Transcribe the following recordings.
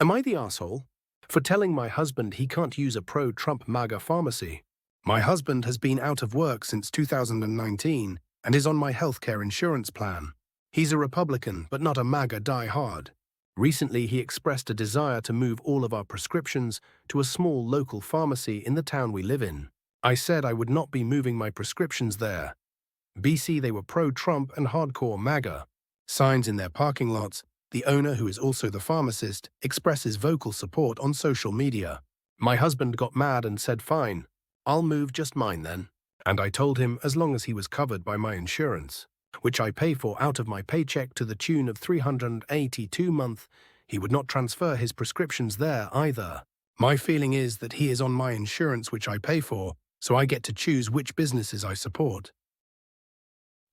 Am I the asshole for telling my husband he can't use a pro-Trump MAGA pharmacy? My husband has been out of work since 2019 and is on my healthcare insurance plan. He's a Republican, but not a MAGA die-hard. Recently, he expressed a desire to move all of our prescriptions to a small local pharmacy in the town we live in. I said I would not be moving my prescriptions there. BC, they were pro-Trump and hardcore MAGA. Signs in their parking lots. The owner, who is also the pharmacist, expresses vocal support on social media. My husband got mad and said, "Fine, I'll move just mine then." And I told him as long as he was covered by my insurance, which I pay for out of my paycheck to the tune of $382 a month, he would not transfer his prescriptions there either. My feeling is that he is on my insurance which I pay for, so I get to choose which businesses I support.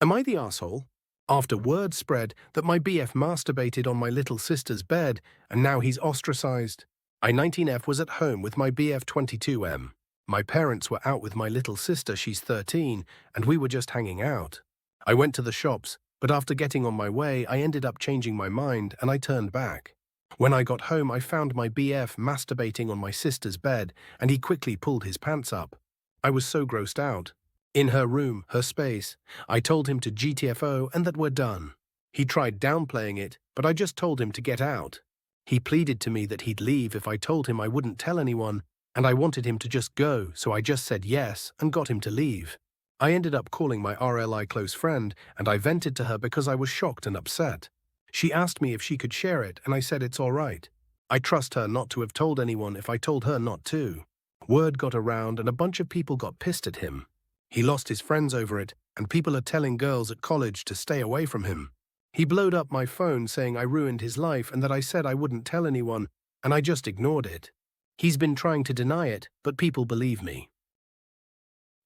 Am I the asshole? After word spread that my BF masturbated on my little sister's bed and now he's ostracized, I 19F was at home with my BF 22M. My parents were out with my little sister, she's 13, and we were just hanging out. I went to the shops, but after getting on my way, I ended up changing my mind and I turned back. When I got home, I found my BF masturbating on my sister's bed and he quickly pulled his pants up. I was so grossed out. In her room, her space, I told him to GTFO and that we're done. He tried downplaying it, but I just told him to get out. He pleaded to me that he'd leave if I told him I wouldn't tell anyone, and I wanted him to just go, so I just said yes and got him to leave. I ended up calling my RLI close friend, and I vented to her because I was shocked and upset. She asked me if she could share it, and I said it's all right. I trust her not to have told anyone if I told her not to. Word got around and a bunch of people got pissed at him. He lost his friends over it, and people are telling girls at college to stay away from him. He blowed up my phone saying I ruined his life and that I said I wouldn't tell anyone, and I just ignored it. He's been trying to deny it, but people believe me.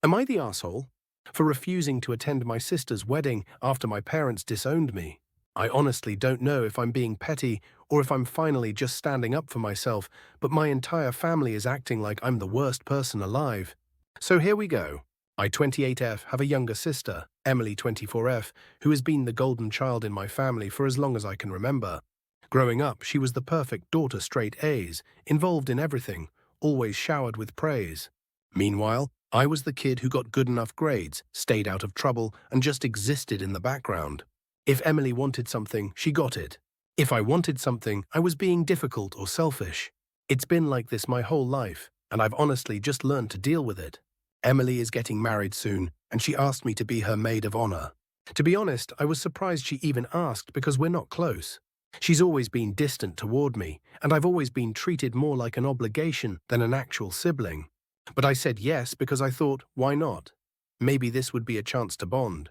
Am I the asshole for refusing to attend my sister's wedding after my parents disowned me? I honestly don't know if I'm being petty or if I'm finally just standing up for myself, but my entire family is acting like I'm the worst person alive. So here we go. I, 28F, have a younger sister, Emily, 24F, who has been the golden child in my family for as long as I can remember. Growing up, she was the perfect daughter, straight A's, involved in everything, always showered with praise. Meanwhile, I was the kid who got good enough grades, stayed out of trouble, and just existed in the background. If Emily wanted something, she got it. If I wanted something, I was being difficult or selfish. It's been like this my whole life, and I've honestly just learned to deal with it. Emily is getting married soon, and she asked me to be her maid of honor. To be honest, I was surprised she even asked because we're not close. She's always been distant toward me, and I've always been treated more like an obligation than an actual sibling. But I said yes because I thought, why not? Maybe this would be a chance to bond.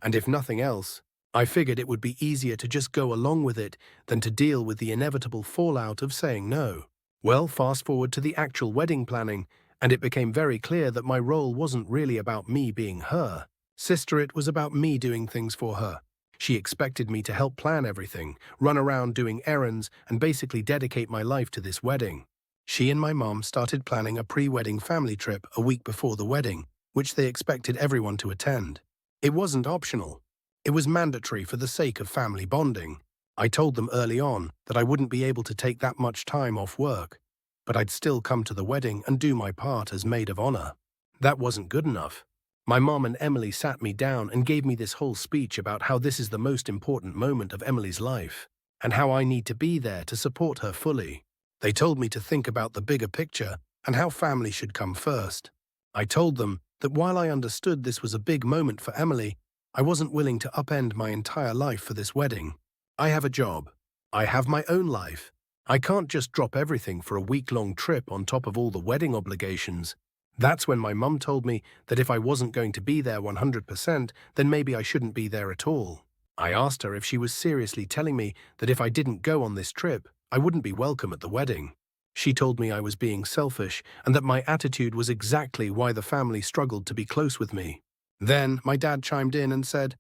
And if nothing else, I figured it would be easier to just go along with it than to deal with the inevitable fallout of saying no. Well, fast forward to the actual wedding planning, and it became very clear that my role wasn't really about me being her sister, it was about me doing things for her. She expected me to help plan everything, run around doing errands, and basically dedicate my life to this wedding. She and my mom started planning a pre-wedding family trip a week before the wedding, which they expected everyone to attend. It wasn't optional. It was mandatory for the sake of family bonding. I told them early on that I wouldn't be able to take that much time off work, but I'd still come to the wedding and do my part as maid of honor. That wasn't good enough. My mom and Emily sat me down and gave me this whole speech about how this is the most important moment of Emily's life, and how I need to be there to support her fully. They told me to think about the bigger picture and how family should come first. I told them that while I understood this was a big moment for Emily, I wasn't willing to upend my entire life for this wedding. I have a job. I have my own life. I can't just drop everything for a week-long trip on top of all the wedding obligations. That's when my mum told me that if I wasn't going to be there 100%, then maybe I shouldn't be there at all. I asked her if she was seriously telling me that if I didn't go on this trip, I wouldn't be welcome at the wedding. She told me I was being selfish and that my attitude was exactly why the family struggled to be close with me. Then my dad chimed in and said,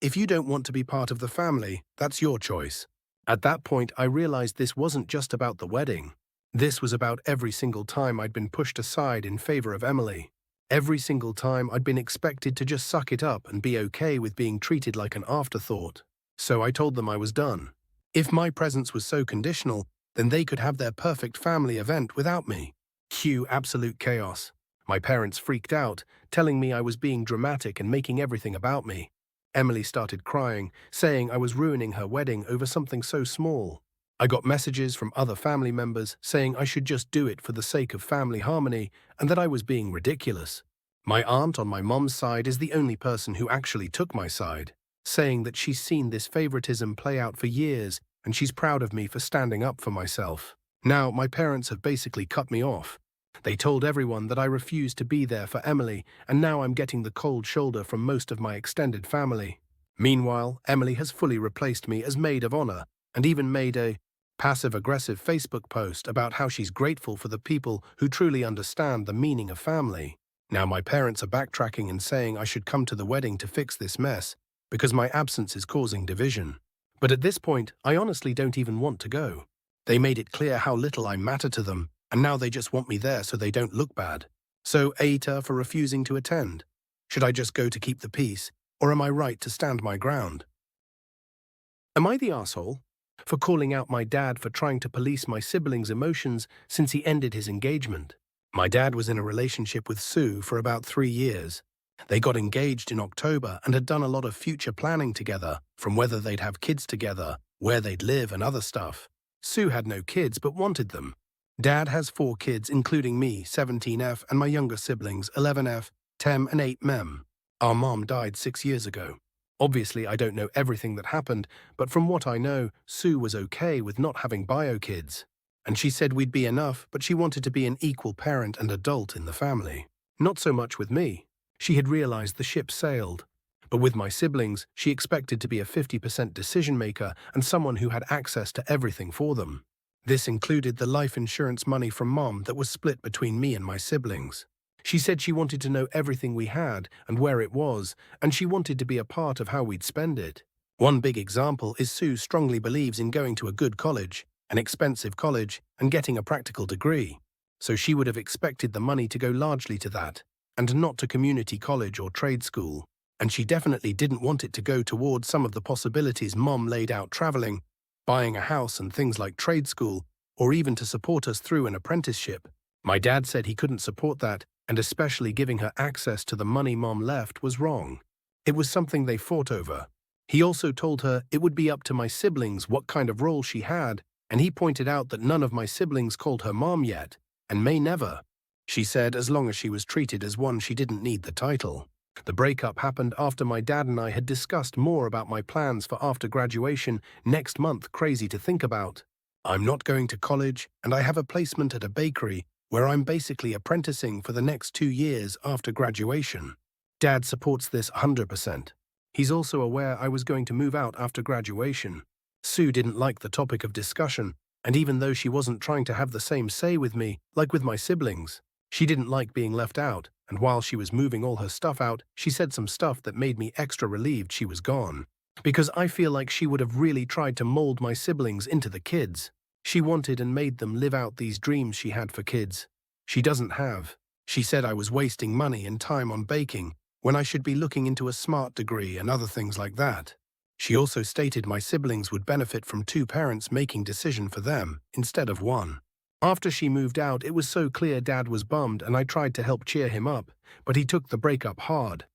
"If you don't want to be part of the family, that's your choice." At that point, I realized this wasn't just about the wedding. This was about every single time I'd been pushed aside in favor of Emily. Every single time I'd been expected to just suck it up and be okay with being treated like an afterthought. So I told them I was done. If my presence was so conditional, Then they could have their perfect family event without me. Cue absolute chaos. My parents freaked out, telling me I was being dramatic and making everything about me. Emily started crying, saying I was ruining her wedding over something so small. I got messages from other family members saying I should just do it for the sake of family harmony and that I was being ridiculous. My aunt on my mom's side is the only person who actually took my side, saying that she's seen this favoritism play out for years and she's proud of me for standing up for myself. Now, my parents have basically cut me off. They told everyone that I refused to be there for Emily, and now I'm getting the cold shoulder from most of my extended family. Meanwhile, Emily has fully replaced me as maid of honor and even made a passive-aggressive Facebook post about how she's grateful for the people who truly understand the meaning of family. Now my parents are backtracking and saying I should come to the wedding to fix this mess because my absence is causing division. But at this point, I honestly don't even want to go. They made it clear how little I matter to them, and now they just want me there so they don't look bad. So Aitah for refusing to attend. Should I just go to keep the peace, or am I right to stand my ground? Am I the asshole for calling out my dad for trying to police my siblings' emotions since he ended his engagement? My dad was in a relationship with Sue for about 3 years. They got engaged in October and had done a lot of future planning together, from whether they'd have kids together, where they'd live and other stuff. Sue had no kids but wanted them. Dad has 4 kids, including me, 17F, and my younger siblings, 11F, 10 and 8 Mem. Our mom died 6 years ago. Obviously, I don't know everything that happened, but from what I know, Sue was okay with not having bio kids. And she said we'd be enough, but she wanted to be an equal parent and adult in the family. Not so much with me. She had realized the ship sailed. But with my siblings, she expected to be a 50% decision maker and someone who had access to everything for them. This included the life insurance money from Mom that was split between me and my siblings. She said she wanted to know everything we had and where it was, and she wanted to be a part of how we'd spend it. One big example is Sue strongly believes in going to a good college, an expensive college, and getting a practical degree. So she would have expected the money to go largely to that, and not to community college or trade school. And she definitely didn't want it to go towards some of the possibilities Mom laid out: traveling, buying a house and things like trade school, or even to support us through an apprenticeship. My dad said he couldn't support that, and especially giving her access to the money Mom left was wrong. It was something they fought over. He also told her it would be up to my siblings what kind of role she had, and he pointed out that none of my siblings called her Mom yet, and may never. She said as long as she was treated as one, she didn't need the title. The breakup happened after my dad and I had discussed more about my plans for after graduation next month. Crazy to think about. I'm not going to college, and I have a placement at a bakery where I'm basically apprenticing for the next 2 years after graduation. Dad supports this 100%. He's also aware I was going to move out after graduation. Sue didn't like the topic of discussion, and even though she wasn't trying to have the same say with me, like with my siblings, she didn't like being left out, and while she was moving all her stuff out, she said some stuff that made me extra relieved she was gone. Because I feel like she would have really tried to mold my siblings into the kids. She wanted and made them live out these dreams she had for kids. She doesn't have. She said I was wasting money and time on baking, when I should be looking into a smart degree and other things like that. She also stated my siblings would benefit from 2 parents making decision for them, instead of 1. After she moved out, it was so clear Dad was bummed, and I tried to help cheer him up, but he took the breakup hard.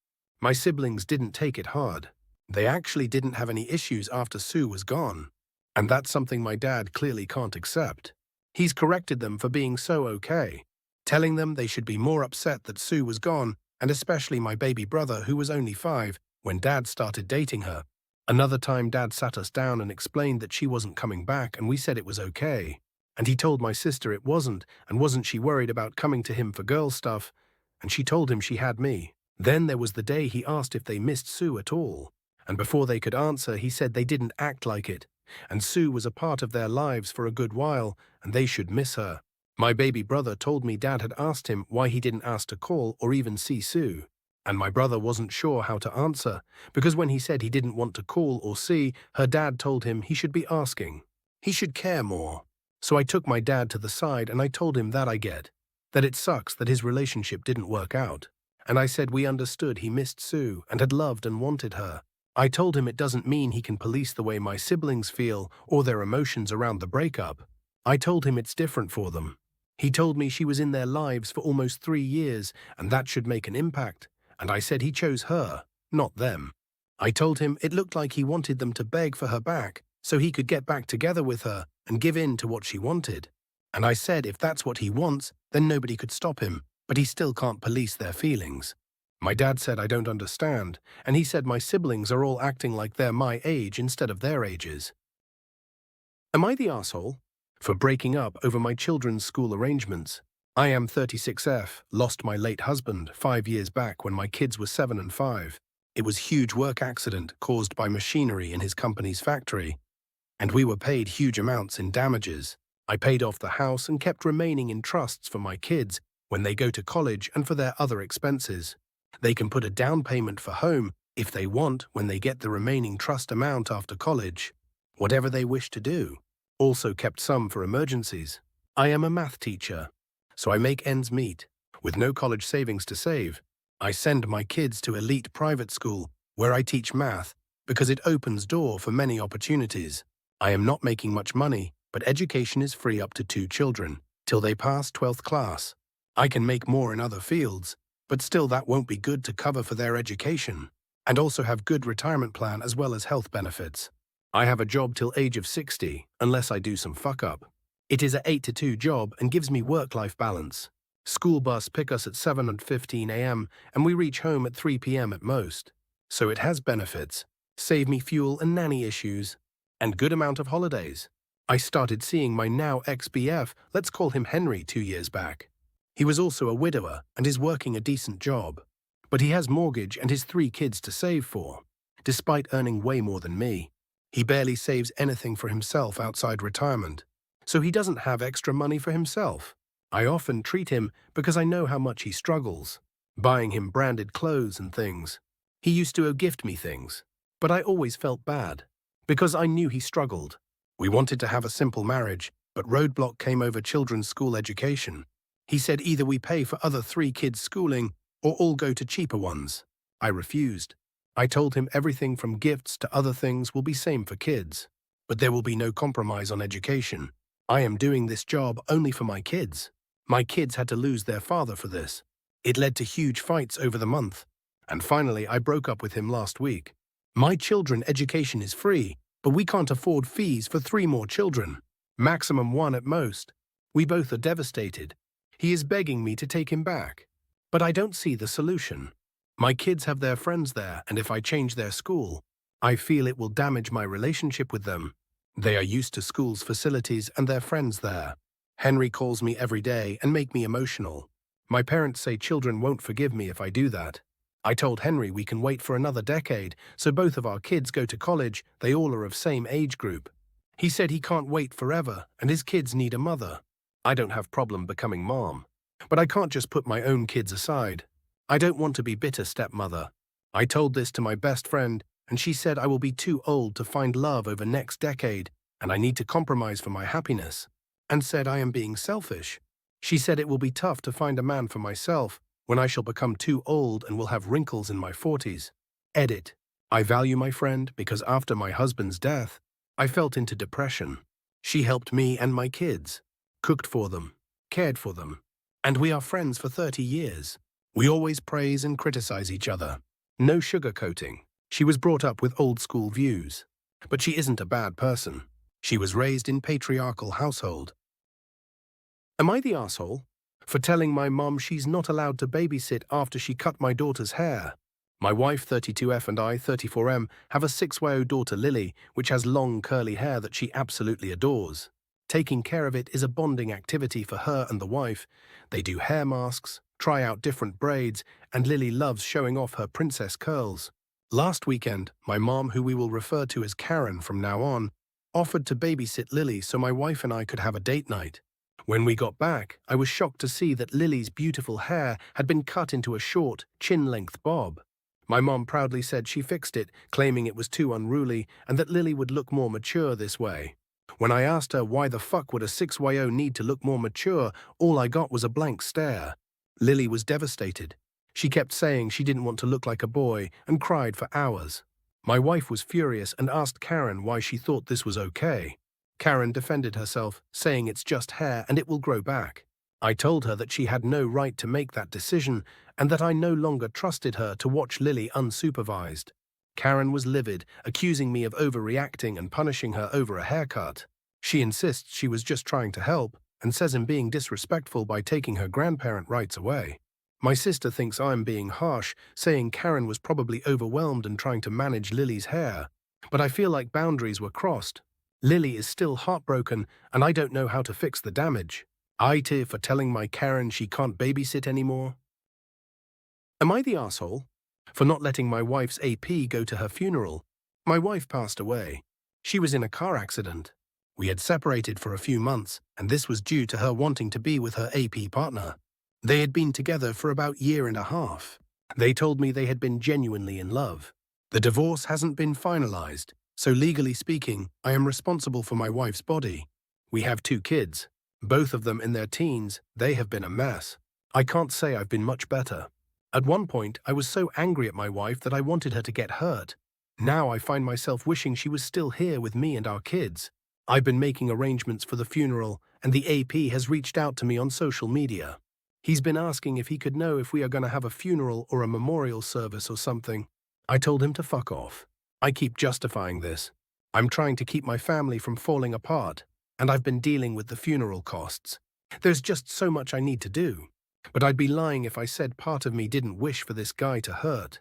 My siblings didn't take it hard. They actually didn't have any issues after Sue was gone. And that's something my dad clearly can't accept. He's corrected them for being so okay, telling them they should be more upset that Sue was gone, and especially my baby brother, who was only 5 when Dad started dating her. Another time Dad sat us down and explained that she wasn't coming back, and we said it was okay. And he told my sister it wasn't, and wasn't she worried about coming to him for girl stuff, and she told him she had me. Then there was the day he asked if they missed Sue at all, and before they could answer, he said they didn't act like it, and Sue was a part of their lives for a good while, and they should miss her. My baby brother told me Dad had asked him why he didn't ask to call or even see Sue, and my brother wasn't sure how to answer, because when he said he didn't want to call or see, her dad told him he should be asking. He should care more. So I took my dad to the side and I told him that that it sucks that his relationship didn't work out. And I said we understood he missed Sue and had loved and wanted her. I told him it doesn't mean he can police the way my siblings feel or their emotions around the breakup. I told him it's different for them. He told me she was in their lives for almost 3 years and that should make an impact, and I said he chose her, not them. I told him it looked like he wanted them to beg for her back so he could get back together with her and give in to what she wanted. And I said if that's what he wants, then nobody could stop him, but he still can't police their feelings. My dad said I don't understand, and he said my siblings are all acting like they're my age instead of their ages. Am I the asshole? For breaking up over my children's school arrangements. I am 36F, lost my late husband 5 years back when my kids were 7 and 5. It was a huge work accident caused by machinery in his company's factory, and we were paid huge amounts in damages. I paid off the house and kept remaining in trusts for my kids when they go to college and for their other expenses. They can put a down payment for home if they want when they get the remaining trust amount after college. Whatever they wish to do. Also kept some for emergencies. I am a math teacher, so I make ends meet. With no college savings to save, I send my kids to elite private school where I teach math because it opens door for many opportunities. I am not making much money, but education is free up to 2 children, till they pass 12th class. I can make more in other fields, but still that won't be good to cover for their education, and also have good retirement plan as well as health benefits. I have a job till age of 60, unless I do some fuck up. It is a 8 to 2 job and gives me work-life balance. School bus pick us at 7:15 a.m. and we reach home at 3 p.m. at most. So it has benefits, save me fuel and nanny issues, and good amount of holidays. I started seeing my now ex-BF, let's call him Henry, 2 years back. He was also a widower and is working a decent job. But he has mortgage and his 3 kids to save for, despite earning way more than me. He barely saves anything for himself outside retirement, so he doesn't have extra money for himself. I often treat him because I know how much he struggles, buying him branded clothes and things. He used to gift me things, but I always felt bad, because I knew he struggled. We wanted to have a simple marriage, but roadblock came over children's school education. He said either we pay for other 3 kids' schooling or all go to cheaper ones. I refused. I told him everything from gifts to other things will be same for kids, but there will be no compromise on education. I am doing this job only for my kids. My kids had to lose their father for this. It led to huge fights over the month, and finally I broke up with him last week. My children education is free, but we can't afford fees for 3 more children, maximum 1 at most. We both are devastated. He is begging me to take him back, but I don't see the solution. My kids have their friends there, and if I change their school, I feel it will damage my relationship with them. They are used to school's facilities and their friends there. Henry calls me every day and make me emotional. My parents say children won't forgive me if I do that. I told Henry we can wait for another decade, so both of our kids go to college, they all are of same age group. He said he can't wait forever, and his kids need a mother. I don't have problem becoming mom, but I can't just put my own kids aside. I don't want to be bitter stepmother. I told this to my best friend, and she said I will be too old to find love over next decade, and I need to compromise for my happiness, and said I am being selfish. She said it will be tough to find a man for myself when I shall become too old and will have wrinkles in my 40s. Edit. I value my friend because after my husband's death, I felt into depression. She helped me and my kids, cooked for them, cared for them, and we are friends for 30 years. We always praise and criticize each other. No sugarcoating. She was brought up with old-school views. But she isn't a bad person. She was raised in patriarchal household. Am I the asshole? For telling my mom she's not allowed to babysit after she cut my daughter's hair. My wife, 32F, and I, 34M, have a 6-year-old daughter, Lily, which has long curly hair that she absolutely adores. Taking care of it is a bonding activity for her and the wife. They do hair masks, try out different braids, and Lily loves showing off her princess curls. Last weekend, my mom, who we will refer to as Karen from now on, offered to babysit Lily so my wife and I could have a date night. When we got back, I was shocked to see that Lily's beautiful hair had been cut into a short, chin-length bob. My mom proudly said she fixed it, claiming it was too unruly and that Lily would look more mature this way. When I asked her why the fuck would a 6-year-old need to look more mature, all I got was a blank stare. Lily was devastated. She kept saying she didn't want to look like a boy and cried for hours. My wife was furious and asked Karen why she thought this was okay. Karen defended herself, saying it's just hair and it will grow back. I told her that she had no right to make that decision and that I no longer trusted her to watch Lily unsupervised. Karen was livid, accusing me of overreacting and punishing her over a haircut. She insists she was just trying to help and says I'm being disrespectful by taking her grandparent rights away. My sister thinks I'm being harsh, saying Karen was probably overwhelmed and trying to manage Lily's hair. But I feel like boundaries were crossed. Lily is still heartbroken and I don't know how to fix the damage. Aitah for telling my Karen she can't babysit anymore. Am I the asshole? For not letting my wife's AP go to her funeral. My wife passed away. She was in a car accident. We had separated for a few months, and this was due to her wanting to be with her AP partner. They had been together for about a year and a half. They told me they had been genuinely in love. The divorce hasn't been finalized, so legally speaking, I am responsible for my wife's body. We have 2 kids, both of them in their teens. They have been a mess. I can't say I've been much better. At one point, I was so angry at my wife that I wanted her to get hurt. Now I find myself wishing she was still here with me and our kids. I've been making arrangements for the funeral, and the AP has reached out to me on social media. He's been asking if he could know if we are going to have a funeral or a memorial service or something. I told him to fuck off. I keep justifying this. I'm trying to keep my family from falling apart, and I've been dealing with the funeral costs. There's just so much I need to do. But I'd be lying if I said part of me didn't wish for this guy to hurt.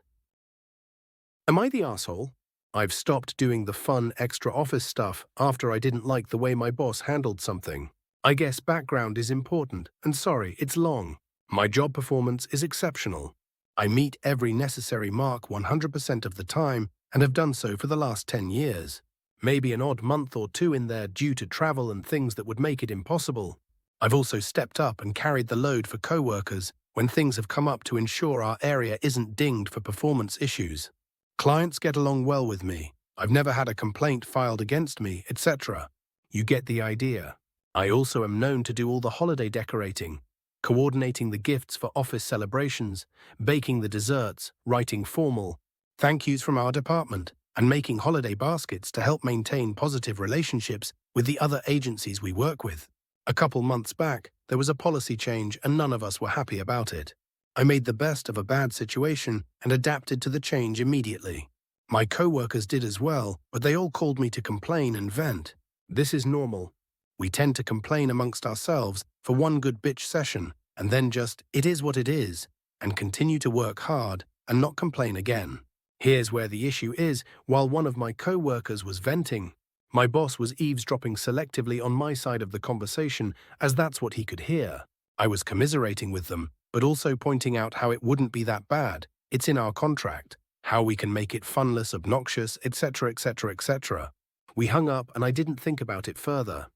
Am I the asshole? I've stopped doing the fun extra office stuff after I didn't like the way my boss handled something. I guess background is important, and sorry, it's long. My job performance is exceptional. I meet every necessary mark 100% of the time and have done so for the last 10 years. Maybe an odd month or 2 in there due to travel and things that would make it impossible. I've also stepped up and carried the load for co-workers when things have come up to ensure our area isn't dinged for performance issues. Clients get along well with me. I've never had a complaint filed against me, etc. You get the idea. I also am known to do all the holiday decorating, coordinating the gifts for office celebrations, baking the desserts, writing formal thank yous from our department, and making holiday baskets to help maintain positive relationships with the other agencies we work with. A couple months back, there was a policy change and none of us were happy about it. I made the best of a bad situation and adapted to the change immediately. My co-workers did as well, but they all called me to complain and vent. This is normal. We tend to complain amongst ourselves for one good bitch session and then just, it is what it is, and continue to work hard and not complain again. Here's where the issue is. While one of my co-workers was venting, my boss was eavesdropping selectively on my side of the conversation as that's what he could hear. I was commiserating with them, but also pointing out how it wouldn't be that bad. It's in our contract. How we can make it funless, obnoxious, etc., etc., etc. We hung up and I didn't think about it further,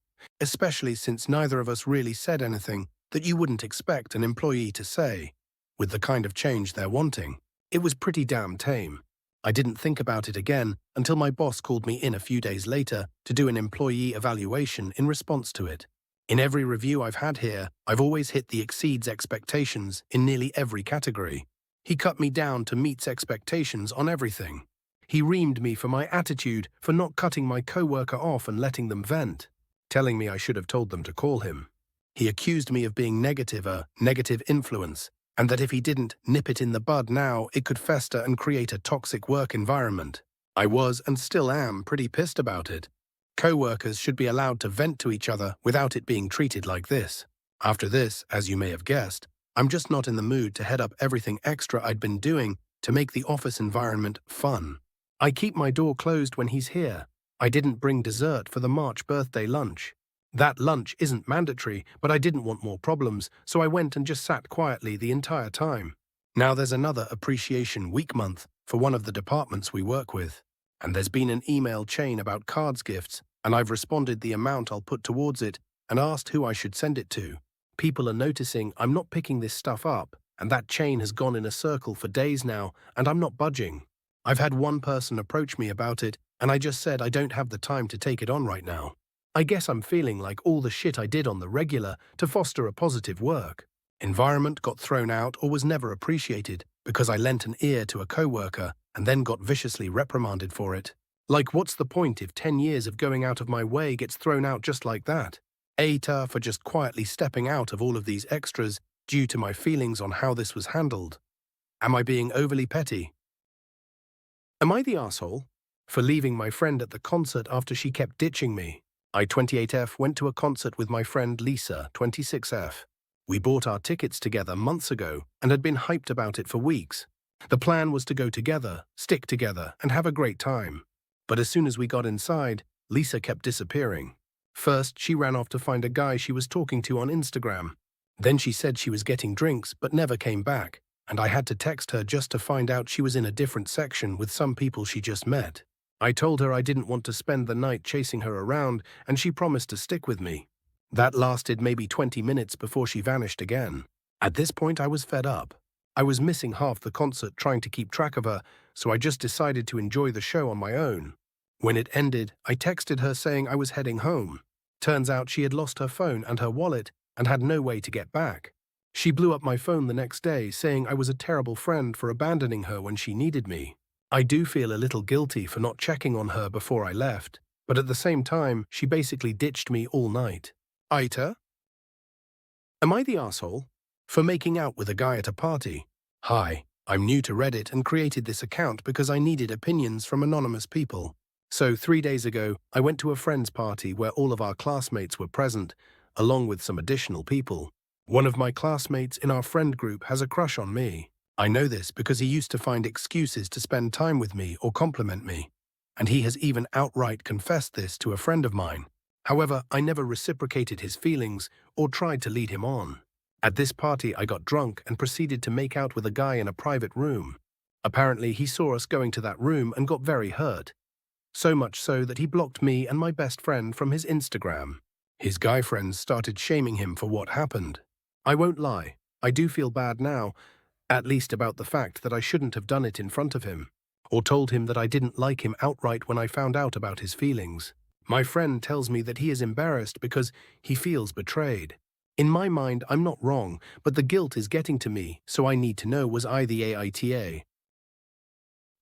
especially since neither of us really said anything that you wouldn't expect an employee to say. With the kind of change they're wanting, it was pretty damn tame. I didn't think about it again until my boss called me in a few days later to do an employee evaluation in response to it. In every review I've had here, I've always hit the exceeds expectations in nearly every category. He cut me down to meets expectations on everything. He reamed me for my attitude for not cutting my co-worker off and letting them vent, telling me I should have told them to call him. He accused me of being a negative influence, and that if he didn't nip it in the bud now, it could fester and create a toxic work environment. I was and still am pretty pissed about it. Co-workers should be allowed to vent to each other without it being treated like this. After this, as you may have guessed, I'm just not in the mood to head up everything extra I'd been doing to make the office environment fun. I keep my door closed when he's here. I didn't bring dessert for the March birthday lunch. That lunch isn't mandatory, but I didn't want more problems, so I went and just sat quietly the entire time. Now there's another Appreciation Week month for one of the departments we work with, and there's been an email chain about cards gifts, and I've responded the amount I'll put towards it and asked who I should send it to. People are noticing I'm not picking this stuff up, and that chain has gone in a circle for days now, and I'm not budging. I've had one person approach me about it, and I just said I don't have the time to take it on right now. I guess I'm feeling like all the shit I did on the regular to foster a positive work environment got thrown out or was never appreciated because I lent an ear to a co-worker and then got viciously reprimanded for it. Like, what's the point if 10 years of going out of my way gets thrown out just like that? Aitah for just quietly stepping out of all of these extras due to my feelings on how this was handled. Am I being overly petty? Am I the asshole for leaving my friend at the concert after she kept ditching me? I, 28F, went to a concert with my friend Lisa, 26F. We bought our tickets together months ago and had been hyped about it for weeks. The plan was to go together, stick together, and have a great time. But as soon as we got inside, Lisa kept disappearing. First, she ran off to find a guy she was talking to on Instagram. Then she said she was getting drinks but never came back, and I had to text her just to find out she was in a different section with some people she just met. I told her I didn't want to spend the night chasing her around, and she promised to stick with me. That lasted maybe 20 minutes before she vanished again. At this point, I was fed up. I was missing half the concert trying to keep track of her, so I just decided to enjoy the show on my own. When it ended, I texted her saying I was heading home. Turns out she had lost her phone and her wallet and had no way to get back. She blew up my phone the next day, saying I was a terrible friend for abandoning her when she needed me. I do feel a little guilty for not checking on her before I left, but at the same time, she basically ditched me all night. Aitah? Am I the asshole for making out with a guy at a party? Hi, I'm new to Reddit and created this account because I needed opinions from anonymous people. So 3 days ago, I went to a friend's party where all of our classmates were present, along with some additional people. One of my classmates in our friend group has a crush on me. I know this because he used to find excuses to spend time with me or compliment me, and he has even outright confessed this to a friend of mine. However, I never reciprocated his feelings or tried to lead him on. At this party, I got drunk and proceeded to make out with a guy in a private room. Apparently, he saw us going to that room and got very hurt. So much so that he blocked me and my best friend from his Instagram. His guy friends started shaming him for what happened. I won't lie, I do feel bad now, at least about the fact that I shouldn't have done it in front of him, or told him that I didn't like him outright when I found out about his feelings. My friend tells me that he is embarrassed because he feels betrayed. In my mind, I'm not wrong, but the guilt is getting to me, so I need to know, was I the AITA?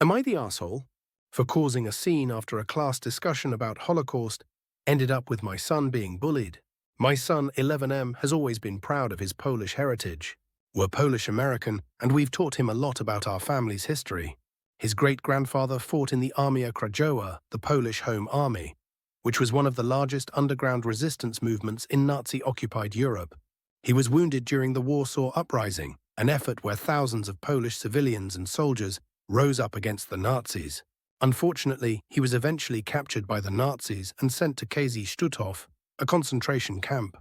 Am I the asshole for causing a scene after a class discussion about Holocaust ended up with my son being bullied? My son, 11M, has always been proud of his Polish heritage. We're Polish-American, and we've taught him a lot about our family's history. His great-grandfather fought in the Armia Krajowa, the Polish Home Army, which was one of the largest underground resistance movements in Nazi-occupied Europe. He was wounded during the Warsaw Uprising, an effort where thousands of Polish civilians and soldiers rose up against the Nazis. Unfortunately, he was eventually captured by the Nazis and sent to KZ Stutthof, a concentration camp.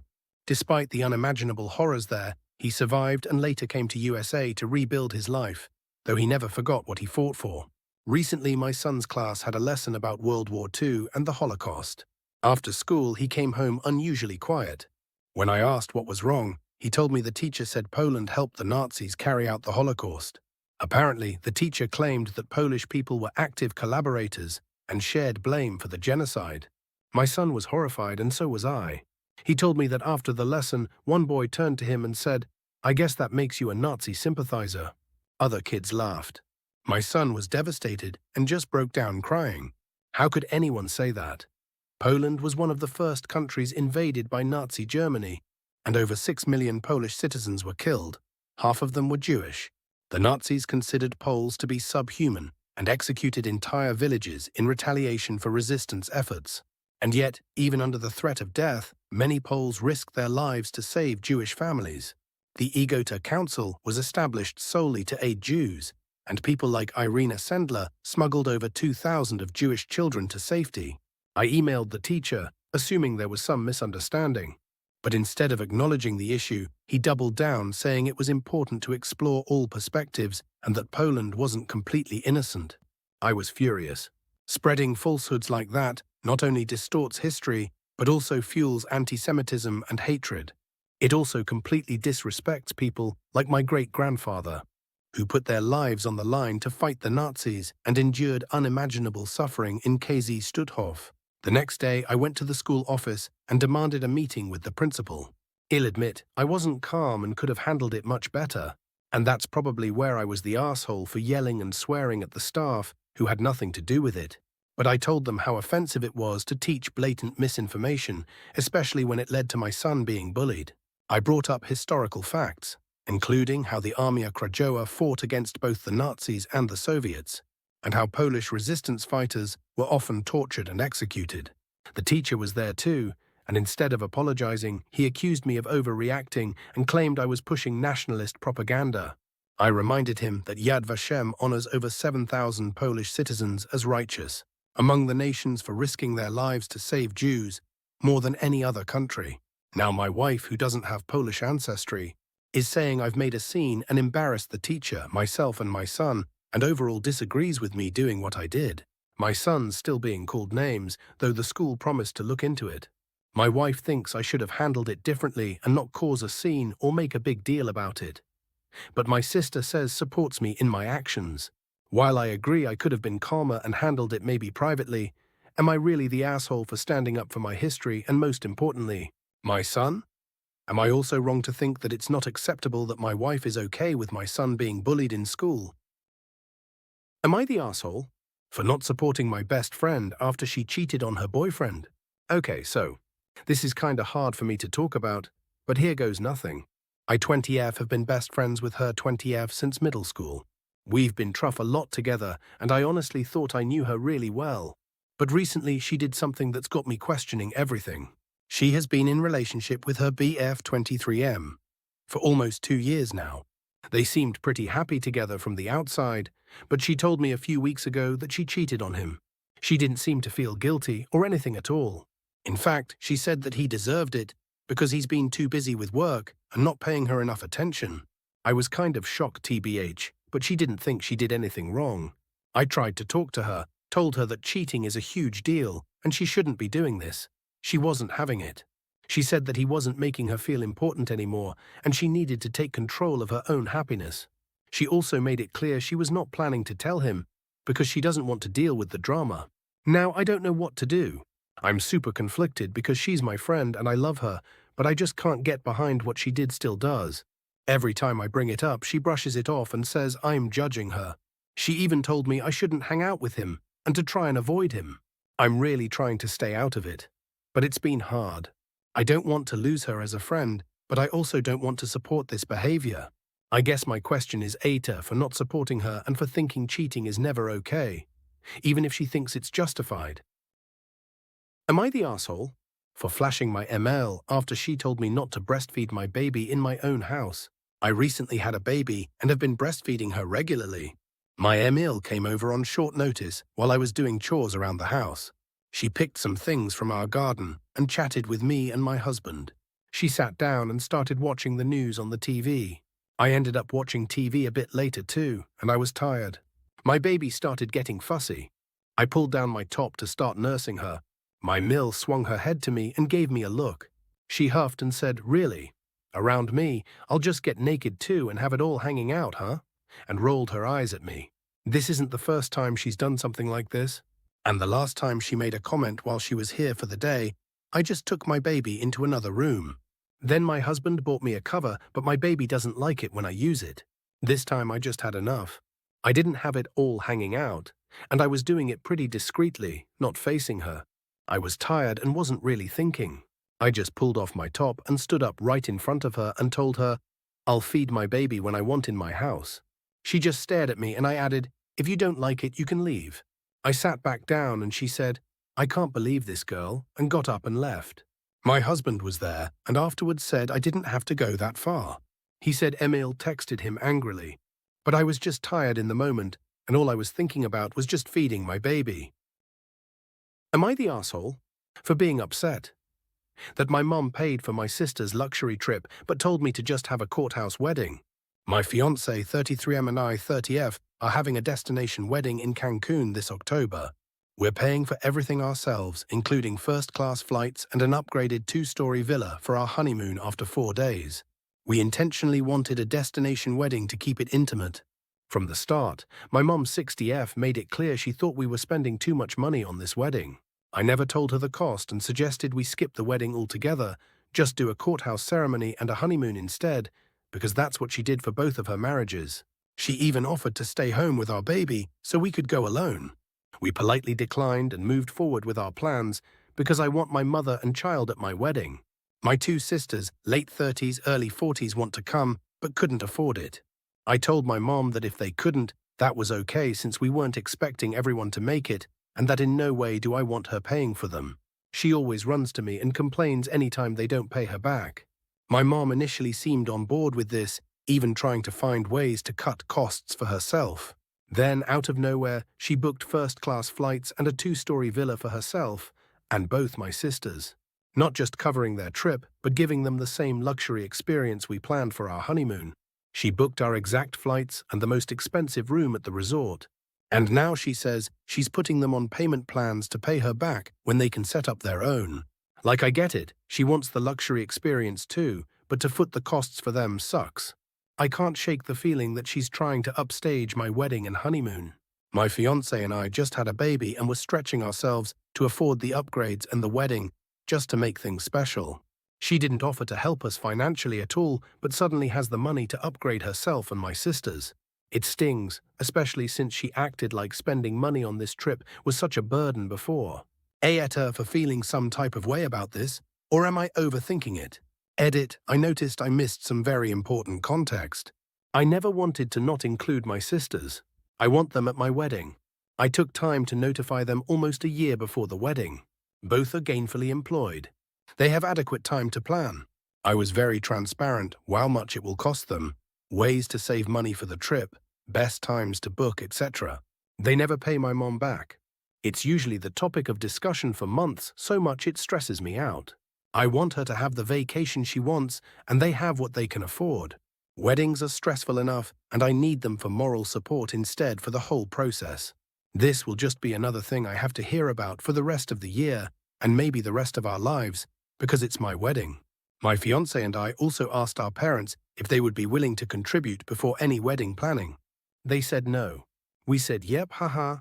Despite the unimaginable horrors there, he survived and later came to USA to rebuild his life, though he never forgot what he fought for. Recently, my son's class had a lesson about World War II and the Holocaust. After school, he came home unusually quiet. When I asked what was wrong, he told me the teacher said Poland helped the Nazis carry out the Holocaust. Apparently, the teacher claimed that Polish people were active collaborators and shared blame for the genocide. My son was horrified, and so was I. He told me that after the lesson, one boy turned to him and said, "I guess that makes you a Nazi sympathizer." Other kids laughed. My son was devastated and just broke down crying. How could anyone say that? Poland was one of the first countries invaded by Nazi Germany, and over 6 million Polish citizens were killed. Half of them were Jewish. The Nazis considered Poles to be subhuman and executed entire villages in retaliation for resistance efforts. And yet, even under the threat of death, many Poles risked their lives to save Jewish families. The AITA Council was established solely to aid Jews, and people like Irina Sendler smuggled over 2,000 of Jewish children to safety. I emailed the teacher, assuming there was some misunderstanding. But instead of acknowledging the issue, he doubled down, saying it was important to explore all perspectives and that Poland wasn't completely innocent. I was furious. Spreading falsehoods like that not only distorts history, but also fuels anti-Semitism and hatred. It also completely disrespects people like my great-grandfather, who put their lives on the line to fight the Nazis and endured unimaginable suffering in KZ Stutthof. The next day, I went to the school office and demanded a meeting with the principal. I'll admit, I wasn't calm and could have handled it much better, and that's probably where I was the asshole for yelling and swearing at the staff who had nothing to do with it. But I told them how offensive it was to teach blatant misinformation, especially when it led to my son being bullied. I brought up historical facts, including how the Armia Krajowa fought against both the Nazis and the Soviets, and how Polish resistance fighters were often tortured and executed. The teacher was there too, and instead of apologizing, he accused me of overreacting and claimed I was pushing nationalist propaganda. I reminded him that Yad Vashem honors over 7,000 Polish citizens as righteous, among the nations for risking their lives to save Jews, more than any other country. Now my wife, who doesn't have Polish ancestry, is saying I've made a scene and embarrassed the teacher, myself and my son, and overall disagrees with me doing what I did. My son's still being called names, though the school promised to look into it. My wife thinks I should have handled it differently and not cause a scene or make a big deal about it. But my sister says supports me in my actions. While I agree I could have been calmer and handled it maybe privately, am I really the asshole for standing up for my history and, most importantly, my son? Am I also wrong to think that it's not acceptable that my wife is okay with my son being bullied in school? Am I the asshole for not supporting my best friend after she cheated on her boyfriend? Okay, so this is kinda hard for me to talk about, but here goes nothing. I 20F have been best friends with her 20F since middle school. We've been tough a lot together, and I honestly thought I knew her really well. But recently she did something that's got me questioning everything. She has been in relationship with her BF 23M for almost 2 years now. They seemed pretty happy together from the outside, but she told me a few weeks ago that she cheated on him. She didn't seem to feel guilty or anything at all. In fact, she said that he deserved it because he's been too busy with work and not paying her enough attention. I was kind of shocked, TBH, but she didn't think she did anything wrong. I tried to talk to her, told her that cheating is a huge deal and she shouldn't be doing this. She wasn't having it. She said that he wasn't making her feel important anymore and she needed to take control of her own happiness. She also made it clear she was not planning to tell him because she doesn't want to deal with the drama. Now I don't know what to do. I'm super conflicted because she's my friend and I love her, but I just can't get behind what she did still does. Every time I bring it up, she brushes it off and says I'm judging her. She even told me I shouldn't hang out with him and to try and avoid him. I'm really trying to stay out of it, but it's been hard. I don't want to lose her as a friend, but I also don't want to support this behavior. I guess my question is Aitah for not supporting her and for thinking cheating is never okay, even if she thinks it's justified. Am I the asshole for flashing my ML after she told me not to breastfeed my baby in my own house? I recently had a baby and have been breastfeeding her regularly. My ML came over on short notice while I was doing chores around the house. She picked some things from our garden and chatted with me and my husband. She sat down and started watching the news on the TV. I ended up watching TV a bit later too, and I was tired. My baby started getting fussy. I pulled down my top to start nursing her. My mill swung her head to me and gave me a look. She huffed and said, "Really? Around me, I'll just get naked too and have it all hanging out, huh?" And rolled her eyes at me. This isn't the first time she's done something like this. And the last time she made a comment while she was here for the day, I just took my baby into another room. Then my husband bought me a cover, but my baby doesn't like it when I use it. This time I just had enough. I didn't have it all hanging out, and I was doing it pretty discreetly, not facing her. I was tired and wasn't really thinking. I just pulled off my top and stood up right in front of her and told her, "I'll feed my baby when I want in my house." She just stared at me and I added, "If you don't like it, you can leave." I sat back down and she said, "I can't believe this girl," and got up and left. My husband was there and afterwards said I didn't have to go that far. He said Emil texted him angrily, but I was just tired in the moment and all I was thinking about was just feeding my baby. Am I the asshole for being upset that my mum paid for my sister's luxury trip but told me to just have a courthouse wedding? My fiancé 33M and I 30F are having a destination wedding in Cancun this October. We're paying for everything ourselves, including first-class flights and an upgraded 2-story villa for our honeymoon after 4 days. We intentionally wanted a destination wedding to keep it intimate. From the start, my mum 60F made it clear she thought we were spending too much money on this wedding. I never told her the cost and suggested we skip the wedding altogether, just do a courthouse ceremony and a honeymoon instead, because that's what she did for both of her marriages. She even offered to stay home with our baby so we could go alone. We politely declined and moved forward with our plans because I want my mother and child at my wedding. My two sisters, late 30s, early 40s, want to come, but couldn't afford it. I told my mom that if they couldn't, that was okay since we weren't expecting everyone to make it, and that in no way do I want her paying for them. She always runs to me and complains anytime they don't pay her back. My mom initially seemed on board with this, even trying to find ways to cut costs for herself. Then, out of nowhere, she booked first-class flights and a two-story villa for herself and both my sisters. Not just covering their trip, but giving them the same luxury experience we planned for our honeymoon. She booked our exact flights and the most expensive room at the resort. And now she says she's putting them on payment plans to pay her back when they can set up their own. Like, I get it, she wants the luxury experience too, but to foot the costs for them sucks. I can't shake the feeling that she's trying to upstage my wedding and honeymoon. My fiancé and I just had a baby and were stretching ourselves to afford the upgrades and the wedding just to make things special. She didn't offer to help us financially at all, but suddenly has the money to upgrade herself and my sisters. It stings, especially since she acted like spending money on this trip was such a burden before. AITA for feeling some type of way about this, or am I overthinking it? Edit, I noticed I missed some very important context. I never wanted to not include my sisters. I want them at my wedding. I took time to notify them almost a year before the wedding. Both are gainfully employed. They have adequate time to plan. I was very transparent how much it will cost them, ways to save money for the trip, best times to book, etc. They never pay my mom back. It's usually the topic of discussion for months, so much it stresses me out. I want her to have the vacation she wants, and they have what they can afford. Weddings are stressful enough, and I need them for moral support instead for the whole process. This will just be another thing I have to hear about for the rest of the year, and maybe the rest of our lives, because it's my wedding. My fiancé and I also asked our parents if they would be willing to contribute before any wedding planning. They said no. We said, yep, haha,